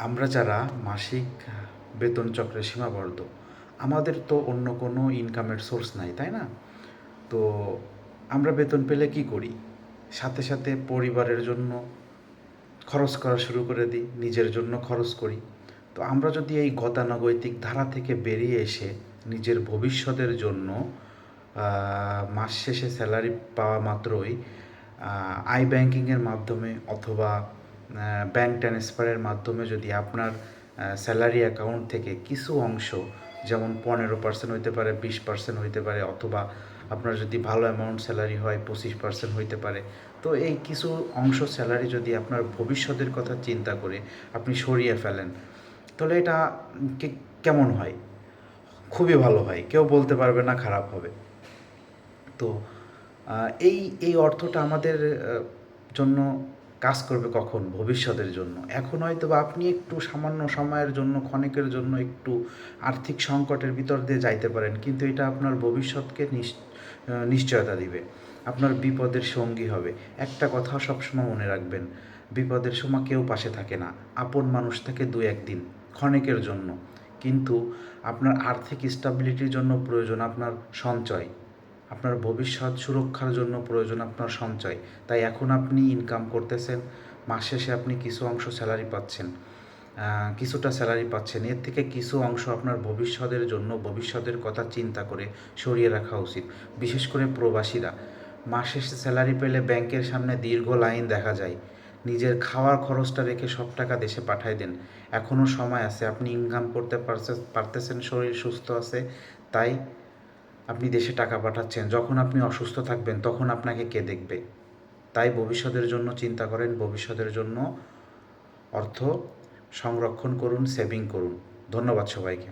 আমরা যারা মাসিক বেতন চক্রে সীমাবদ্ধ, আমাদের তো অন্য কোনো ইনকামের সোর্স নাই, তাই না? তো আমরা বেতন পেলে কি করি? সাথে সাথে পরিবারের জন্য খরচ করা শুরু করে দিই, নিজের জন্য খরচ করি। তো আমরা যদি এই গতানুগতিক ধারা থেকে বেরিয়ে এসে নিজের ভবিষ্যতের জন্য মাস শেষে স্যালারি পাওয়া মাত্রই ব্যাংকিংয়ের মাধ্যমে অথবা ব্যাংক ট্রান্সফারের মাধ্যমে যদি আপনার স্যালারি অ্যাকাউন্ট থেকে কিছু অংশ, যেমন 15% হইতে পারে, 20% হইতে পারে, অথবা আপনার যদি ভালো অ্যামাউন্ট স্যালারি হয় 25% হইতে পারে, তো এই কিছু অংশ স্যালারি যদি আপনার ভবিষ্যতের কথা চিন্তা করে আপনি সরিয়ে ফেলেন, তাহলে এটা কেমন হয়? খুবই ভালো হয়, কেউ বলতে পারবে না খারাপ হবে। তো এই এই অর্থটা আমাদের জন্য কাজ করবে কখন? ভবিষ্যতের জন্য। এখন হয়তো বা আপনি একটু সামান্য সময়ের জন্য, ক্ষণিকের জন্য একটু আর্থিক সংকটের ভিতর দিয়ে যাইতে পারেন, কিন্তু এটা আপনার ভবিষ্যৎকে নিশ্চয়তা দিবে, আপনার বিপদের সঙ্গী হবে। একটা কথা সবসময় মনে রাখবেন, বিপদের সময় কেউ পাশে থাকে না, আপন মানুষ থাকে দু একদিন, ক্ষণিকের জন্য। কিন্তু আপনার আর্থিক স্টেবিলিটির জন্য প্রয়োজন আপনার সঞ্চয়, আপনার ভবিষ্যৎ সুরক্ষার জন্য প্রয়োজন আপনার সঞ্চয়। তাই এখন আপনি ইনকাম করতেছেন, মাস শেষে আপনি কিছু অংশ স্যালারি পাচ্ছেন, কিছুটা স্যালারি পাচ্ছেন, এর থেকে কিছু অংশ আপনার ভবিষ্যতের জন্য, ভবিষ্যতের কথা চিন্তা করে সরিয়ে রাখা উচিত। বিশেষ করে প্রবাসীরা মাস শেষে স্যালারি পেলে ব্যাংকের সামনে দীর্ঘ লাইন দেখা যায়। নিজের খাওয়ার খরচটা রেখে সব টাকা দেশে পাঠায় দেন। এখনও সময় আছে, আপনি ইনকাম করতে পারতেছেন, শরীর সুস্থ আছে, তাই আপনি দেশে টাকা পাঠাচ্ছেন। যখন আপনি অসুস্থ থাকবেন তখন আপনাকে কে দেখবে? তাই ভবিষ্যতের জন্য চিন্তা করেন, ভবিষ্যতের জন্য অর্থ সংরক্ষণ করুন, সেভিং করুন। ধন্যবাদ সবাইকে।